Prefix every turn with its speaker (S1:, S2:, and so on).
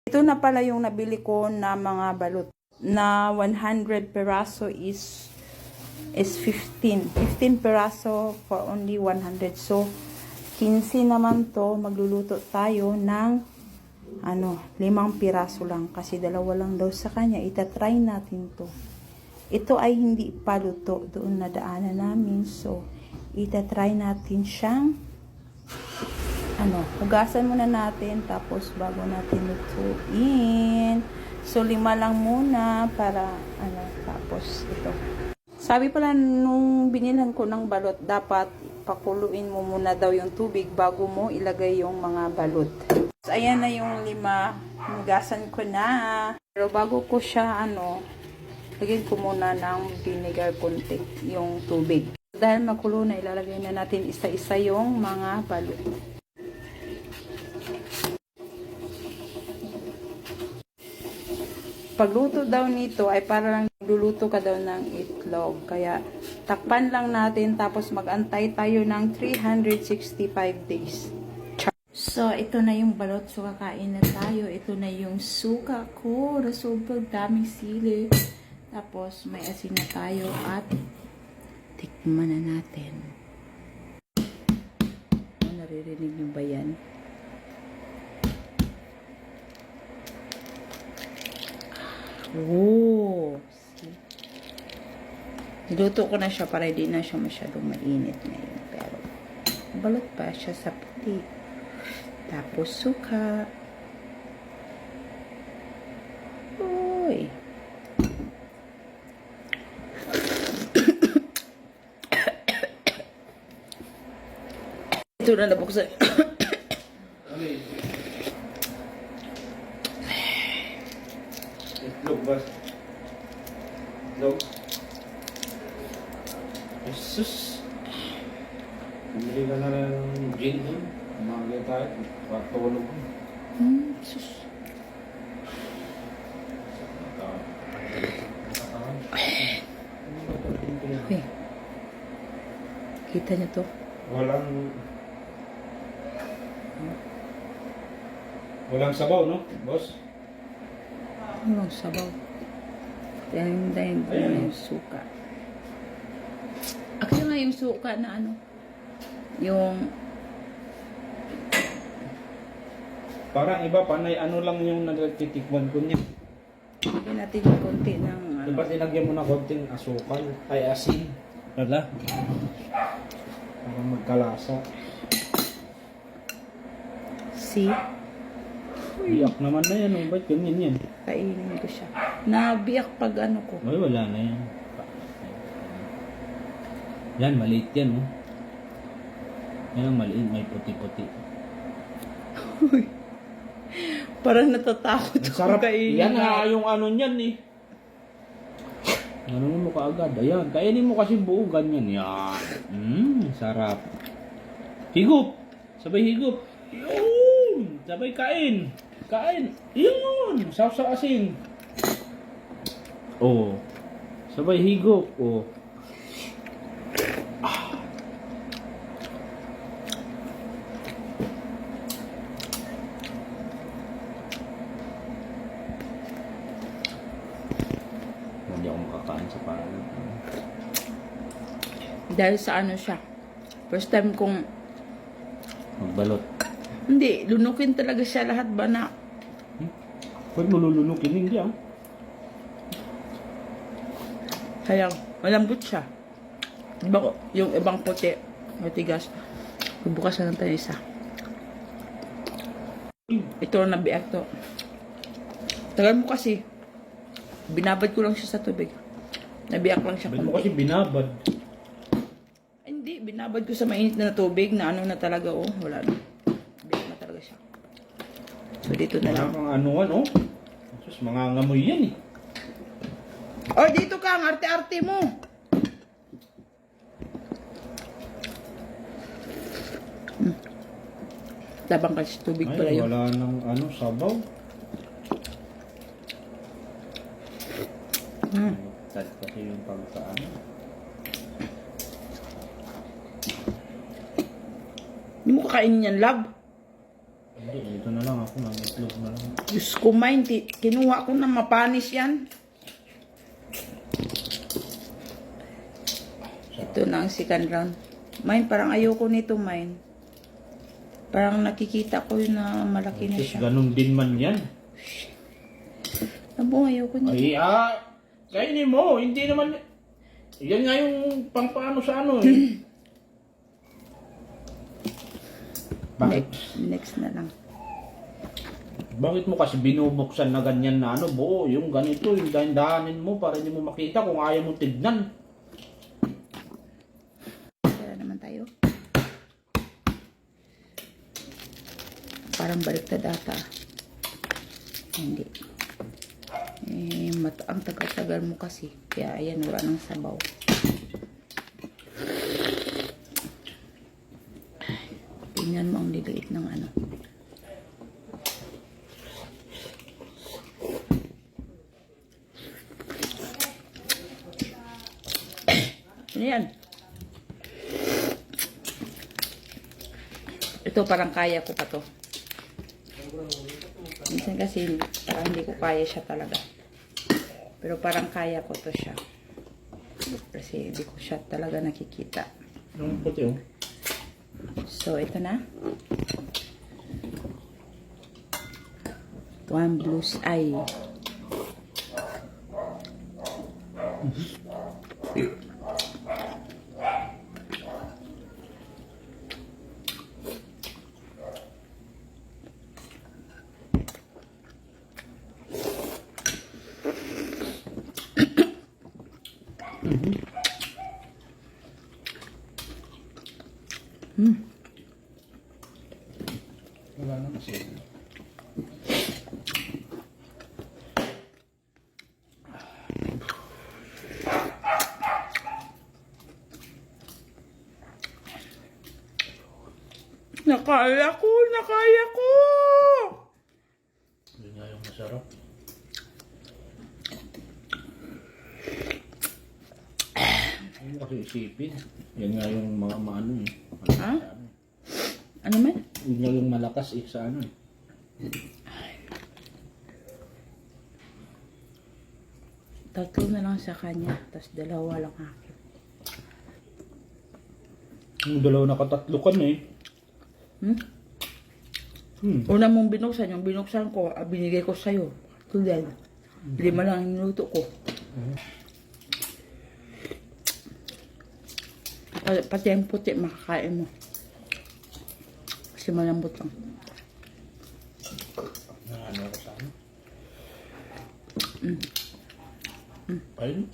S1: Ito na pala yung nabili ko na mga balot. Na 100 peraso is 15. 15 peraso for only 100. So, 15 naman to. Magluluto tayo ng 5 piraso lang. Kasi dalawa lang daw sa kanya. Itatry natin to. Ito ay hindi pa luto. Doon na daanan namin. So, itatry natin siyang hugasan muna natin. Tapos, bago natin lutuin. So, 5 lang muna para, tapos ito. Sabi pala nung binilhan ko ng balot, dapat pakuluin mo muna daw yung tubig bago mo ilagay yung mga balot. So, ayan na yung 5. Hugasan ko na. Pero bago ko siya, lagyan ko muna ng vinegar konti yung tubig. Dahil makulo na, ilalagay na natin isa-isa yung mga balot. Pagluto daw nito ay para lang luluto ka daw ng itlog. Kaya takpan lang natin tapos mag-antay tayo ng 365 days. So, ito na yung balot. So, kakain na tayo. Ito na yung suka ko. Sobrang daming sili. Tapos, may asin na tayo at tikman na natin. Naririnig nyo ba yan? Oh, see? Niluto ko na siya para hindi na siya masyadong mainit ngayon. Pero, balot pa siya sa puti. Tapos, suka. Uy. Ito na nabuksan.
S2: Itlog ba? Itlog? Jesus! Bumili ka na rin ng gin doon. Umaga tayo. Patulog ko.
S1: Sus. Okay. Kita niyo to?
S2: Walang sabaw, no, boss?
S1: Walang sabaw. Dahil yung suka. Ako nga yung suka na yung
S2: Parang iba, panay lang yung nagtitikman ko niya.
S1: lagyan natin yung konti ng
S2: Dapat ilagyan mo na konting asukal, ay asin. Wala? Parang magkalasa.
S1: see?
S2: Biyak naman na yan, ba't ganyan yan?
S1: Kainin ko siya. Nabiyak pag ko.
S2: Ay, wala na yan. Yan, maliit yan, oh. Yan ang maliit, may puti-puti.
S1: Parang natatakot ako
S2: Sarap.
S1: kainin.
S2: Yan nga yung niyan, eh. Ano mo kaagad? Ayan, kainin mo kasi buo ganyan. Yan. Sarap. Higup. Sabay higup. Yun. Sabay kain. Kain. Yun. Sausaw asin. Oh. Sabay higup. Oh. Hindi ako makakain sa parang.
S1: Dahil sa siya. First time kong
S2: Magbalot.
S1: hindi, lunukin talaga siya lahat ba na.
S2: Pwede mo lulunukin, hindi ah.
S1: Kaya malambot siya. Diba yung ibang puti, matigas. Bubukas na lang tayo isa. Ito na nabiyak to. Tagal mo kasi. Binabad ko lang siya sa tubig. Nabiyak lang siya.
S2: Ba't mo kasi binabad?
S1: Hindi, binabad ko sa mainit na tubig na na talaga, wala na. Biyak na talaga siya. So, dito na lang.
S2: Mga oh. Sus, mga ngamoy yan eh.
S1: Oh, dito ka, ang arte-arte mo. Tabang kasi tubig pala
S2: Ay,
S1: yun.
S2: wala nang sabaw. Tad kasi yung pagkaano.
S1: Hindi mo kakainin yan, love.
S2: Hindi, dito na lang ako. Nag-itlog na lang.
S1: Diyos ko, mine. Kinuha ko na mapanis yan. Ito na ang second round. Mine, parang ayoko nito, mine. Parang nakikita ko yun na malaki na
S2: Sus,
S1: siya.
S2: ganun din man yan.
S1: Abo, ayoko nito.
S2: Ay, kainin mo. Hindi naman. Yan nga yung pangpaano sa ano eh. Bakit?
S1: Next na lang.
S2: Bakit mo kasi binubuksan na ganyan na ano, buo, yung ganito, yung dahan-dahanin mo para hindi mo makita kung ayaw mo tignan.
S1: Tara naman tayo. Parang baliktad ata. Hindi. Ang tagal-tagal mo kasi. Kaya ayan, wala nang sabaw. Tingnan mo ang liliit ng ano. Ano yan? Ito parang kaya ko pa to. Minsan kasi parang hindi ko kaya siya talaga. Pero parang kaya ko to siya. Kasi hindi ko siya talaga nakikita.
S2: Yung puti oh.
S1: So, ito na. Ito ang blue's eye.
S2: Wala na kasi.
S1: Nakaya ko! Nakaya ko!
S2: Yun nga yung masarap. Ano kasi isipin? Yan nga yung mga maano eh.
S1: Ha? Ano man?
S2: Yun nga yung malakas eh sa ano eh.
S1: Tatlo na lang sa kanya. Tapos dalawa lang akin.
S2: Yung dalawa nakatatlo ka na eh.
S1: Una mong binuksan. Yung binuksan ko, binigay ko sa'yo. Tulad. 5 lang ang niluto ko. Pati yung puti, makakain mo. Kasi malambot lang.
S2: Ano ko sa ano? Ayun.